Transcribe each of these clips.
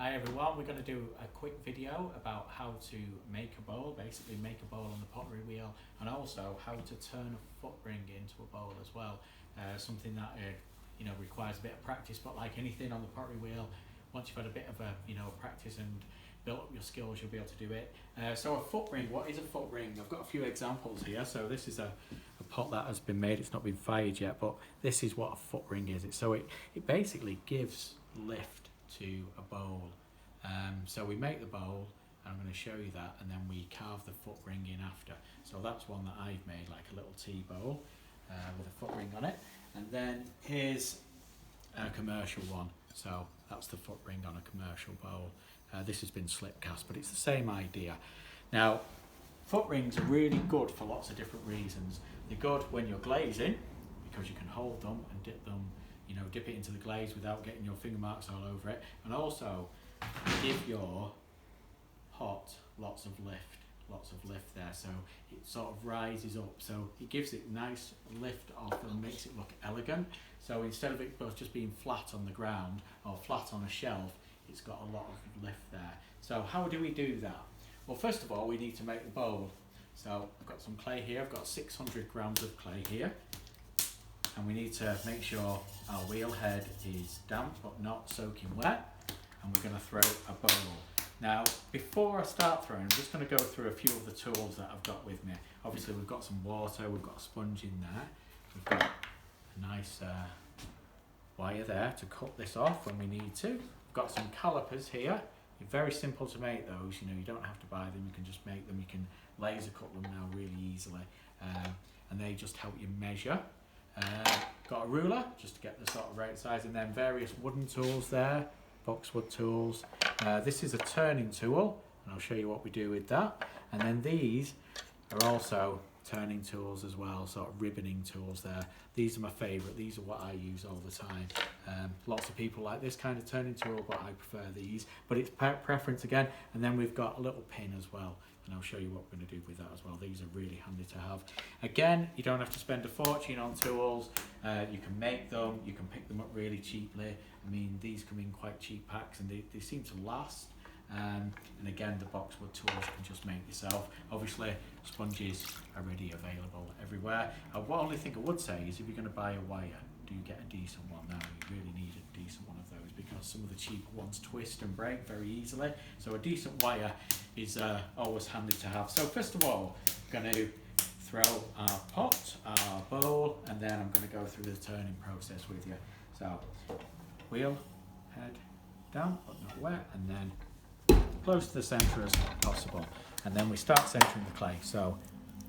Hi everyone, we're going to do a quick video about how to make a bowl, basically make a bowl on the pottery wheel, and also how to turn a foot ring into a bowl as well. Something that requires a bit of practice, but like anything on the pottery wheel, once you've had a bit of a practice and built up your skills, you'll be able to do it. So a foot ring, what is a foot ring? I've got a few examples here. So this is a pot that has been made, it's not been fired yet, but this is what a foot ring is. So it basically gives lift to a bowl. So we make the bowl, and I'm going to show you that, and then we carve the foot ring in after. So that's one that I've made, like a little tea bowl with a foot ring on it. And then here's a commercial one. So that's the foot ring on a commercial bowl. This has been slip cast, but it's the same idea. Now, foot rings are really good for lots of different reasons. They're good when you're glazing, because you can hold them and dip them, dip it into the glaze without getting your finger marks all over it. And also, give your pot lots of lift there, so it sort of rises up, so it gives it nice lift off and makes it look elegant. So instead of it just being flat on the ground or flat on a shelf, it's got a lot of lift there. So how do we do that? Well, first of all, we need to make the bowl. So I've got some clay here. I've got 600 grams of clay here, and we need to make sure our wheel head is damp but not soaking wet, and we're going to throw a bowl. Now, before I start throwing, I'm just going to go through a few of the tools that I've got with me. Obviously, we've got some water, we've got a sponge in there, we've got a nice wire there to cut this off when we need to. We've got some calipers here. It's very simple to make those, you don't have to buy them, you can just make them, you can laser cut them now really easily, and they just help you measure. Got a ruler just to get the sort of right size, and then various wooden tools there, boxwood tools. This is a turning tool, and I'll show you what we do with that. And then these are also turning tools as well, sort of ribboning tools there. These are my favourite, these are what I use all the time. Lots of people like this kind of turning tool, but I prefer these, but it's preference again. And then we've got a little pin as well, and I'll show you what we're going to do with that as well. These are really handy to have. Again, you don't have to spend a fortune on tools. You can make them, you can pick them up really cheaply. I mean, these come in quite cheap packs, and they seem to last. And again, the boxwood tools you can just make yourself. Obviously, sponges are ready available everywhere. What only thing I would say is, if you're going to buy a wire, do get a decent one now. You really need a decent one of those, because some of the cheaper ones twist and break very easily. So a decent wire is always handy to have. So first of all, I'm going to throw our pot, our bowl, and then I'm going to go through the turning process with you. So wheel head down, but not wet, and then close to the centre as possible. And then we start centering the clay. So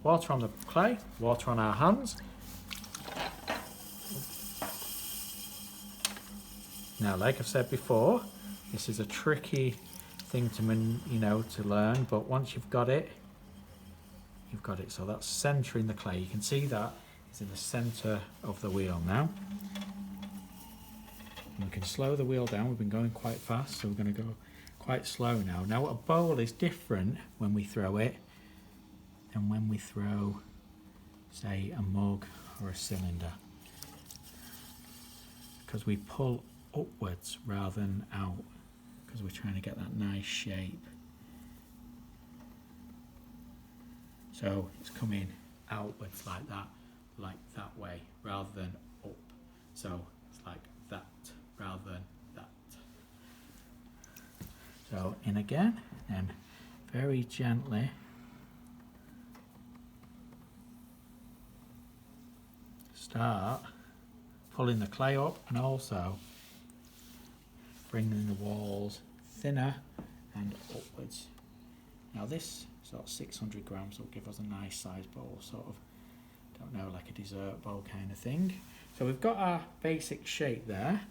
water on the clay, water on our hands. Now, like I've said before, this is a tricky thing to learn, but once you've got it, you've got it. So that's centering the clay. You can see that it's in the centre of the wheel now. And we can slow the wheel down. We've been going quite fast, so we're going to go quite slow now. Now, a bowl is different when we throw it than when we throw, say, a mug or a cylinder, because we pull upwards rather than out, because we're trying to get that nice shape. So it's coming outwards like that way, rather than up. So it's like that rather than that. So in again, and very gently start pulling the clay up, and also bringing the walls thinner and upwards. Now this sort of 600 grams will give us a nice size bowl, sort of, don't know, like a dessert bowl kind of thing. So we've got our basic shape there.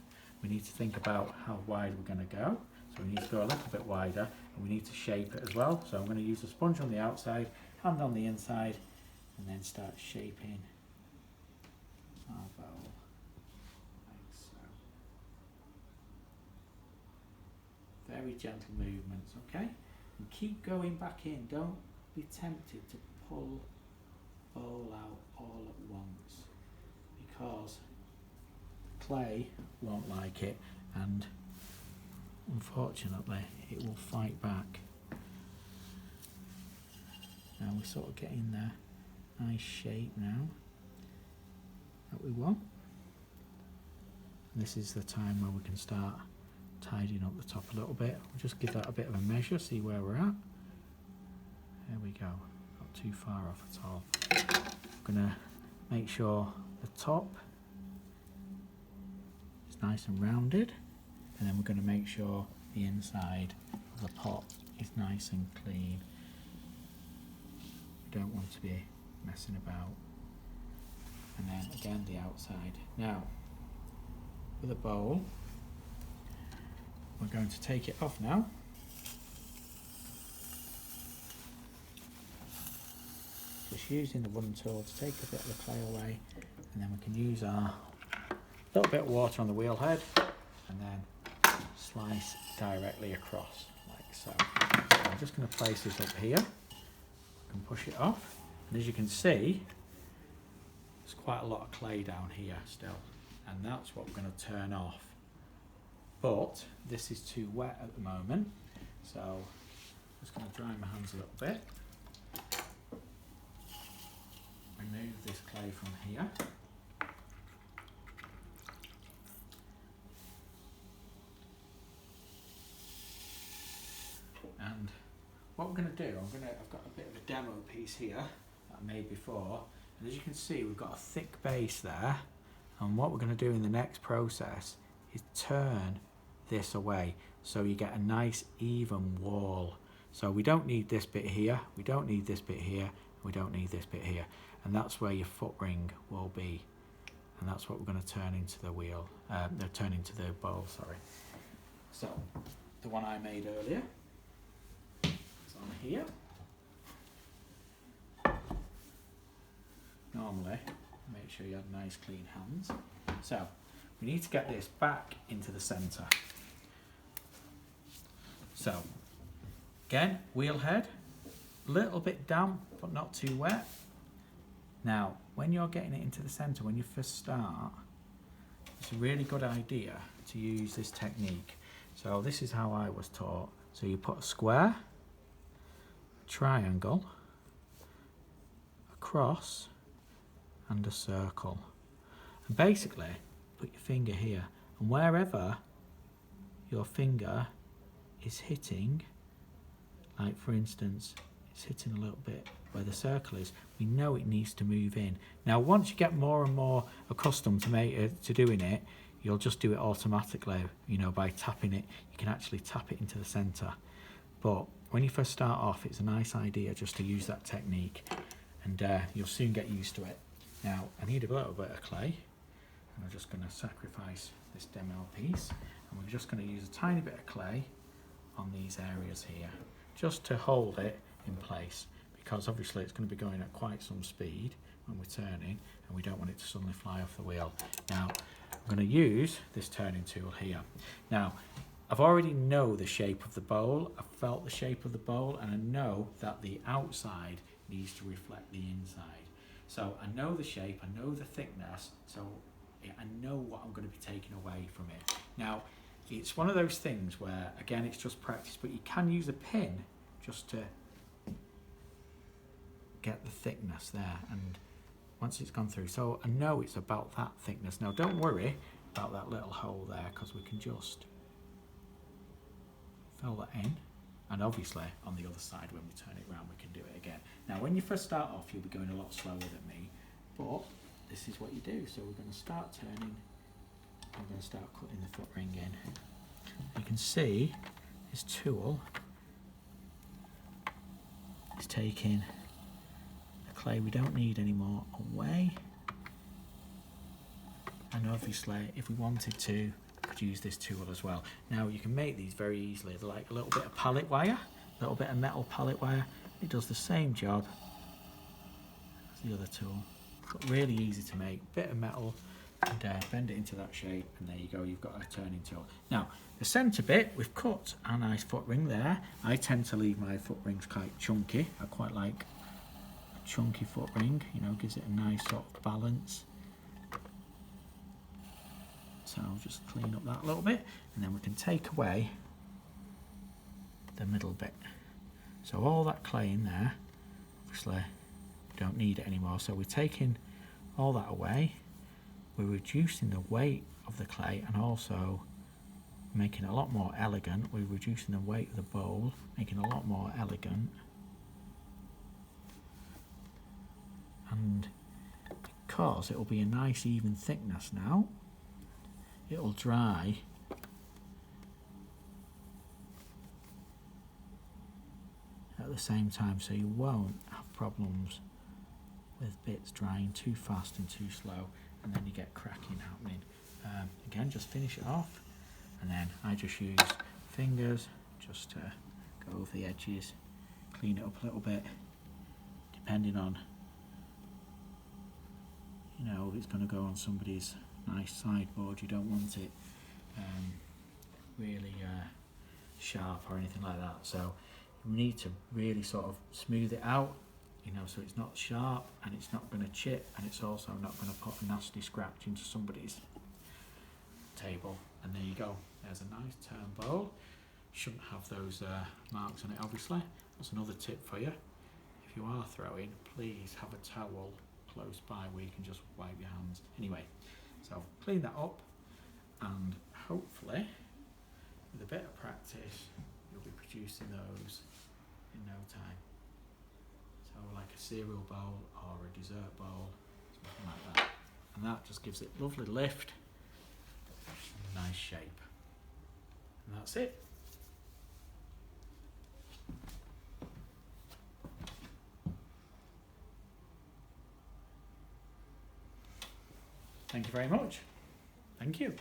We need to think about how wide we're going to go. So we need to go a little bit wider, and we need to shape it as well. So I'm going to use a sponge on the outside, hand on the inside, and then start shaping our bowl. Very gentle movements, okay? And keep going back in. Don't be tempted to pull the bowl out all at once, because clay won't like it, and unfortunately it will fight back. Now we're sort of getting the nice shape now that we want. This is the time where we can start tidying up the top a little bit. We'll just give that a bit of a measure, see where we're at. There we go, not too far off at all. I'm going to make sure the top is nice and rounded, and then we're going to make sure the inside of the pot is nice and clean. We don't want to be messing about. And then again the outside. Now with a bowl, we're going to take it off now. Just using the wooden tool to take a bit of the clay away, and then we can use our little bit of water on the wheel head and then slice directly across like so. So I'm just going to place this up here. I can push it off, and as you can see, there's quite a lot of clay down here still, and that's what we're going to turn off. But this is too wet at the moment, so I'm just going to dry my hands a little bit. Remove this clay from here. And what we're going to do, I've got a bit of a demo piece here that I made before, and as you can see we've got a thick base there, and what we're going to do in the next process is turn this away so you get a nice even wall. So we don't need this bit here, we don't need this bit here, we don't need this bit here, and that's where your foot ring will be, and that's what we're going to turn into the wheel, turn into the bowl, sorry. So the one I made earlier is on here. Normally make sure you have nice clean hands. So we need to get this back into the centre. So again, wheel head, a little bit damp but not too wet. Now when you're getting it into the centre, when you first start, it's a really good idea to use this technique. So this is how I was taught. So you put a square, a triangle, a cross and a circle, and basically put your finger here, and wherever your finger is hitting, like for instance it's hitting a little bit where the circle is, we know it needs to move in. Now once you get more and more accustomed to doing it, you'll just do it automatically, you know, by tapping it. You can actually tap it into the centre, but when you first start off it's a nice idea just to use that technique, and you'll soon get used to it. Now I need a little bit of clay, and I'm just going to sacrifice this demo piece, and we're just going to use a tiny bit of clay on these areas here just to hold it in place, because obviously it's going to be going at quite some speed when we're turning, and we don't want it to suddenly fly off the wheel. Now I'm going to use this turning tool here. Now I've already know the shape of the bowl, I've felt the shape of the bowl, and I know that the outside needs to reflect the inside. So I know the shape, I know the thickness, so I know what I'm going to be taking away from it. Now it's one of those things where, again, it's just practice, but you can use a pin just to get the thickness there, and once it's gone through, so I know it's about that thickness. Now don't worry about that little hole there, because we can just fill that in, and obviously on the other side when we turn it around we can do it again. Now when you first start off you'll be going a lot slower than me, but this is what you do. So we're going to start turning, I'm going to start cutting the foot ring in. You can see this tool is taking the clay we don't need anymore away, and obviously if we wanted to, we could use this tool as well. Now you can make these very easily. They're like a little bit of pallet wire, a little bit of metal pallet wire. It does the same job as the other tool, but really easy to make. Bit of metal, and bend it into that shape, and there you go, you've got a turning tool. Now the centre bit, we've cut a nice foot ring there. I tend to leave my foot rings quite chunky. I quite like a chunky foot ring, you know, gives it a nice sort of balance. So I'll just clean up that a little bit, and then we can take away the middle bit. So all that clay in there, obviously we don't need it anymore, so we're taking all that away, we're reducing the weight of the clay and also making it a lot more elegant. We're reducing the weight of the bowl, making it a lot more elegant. And because it will be a nice even thickness now, it will dry at the same time, so you won't have problems with bits drying too fast and too slow, and then you get cracking happening. Again, just finish it off, and then I just use fingers just to go over the edges, clean it up a little bit, depending on, you know, if it's going to go on somebody's nice sideboard. You don't want it really sharp or anything like that, so you need to really sort of smooth it out, you know, so it's not sharp and it's not going to chip, and it's also not going to put a nasty scratch into somebody's table. And there you go, there's a nice turn bowl. Shouldn't have those marks on it, obviously. That's another tip for you. If you are throwing, please have a towel close by where you can just wipe your hands. Anyway, so clean that up, and hopefully with a bit of practice you'll be producing those in no time. So like a cereal bowl or a dessert bowl, something like that. And that just gives it lovely lift and a nice shape. And that's it. Thank you very much. Thank you.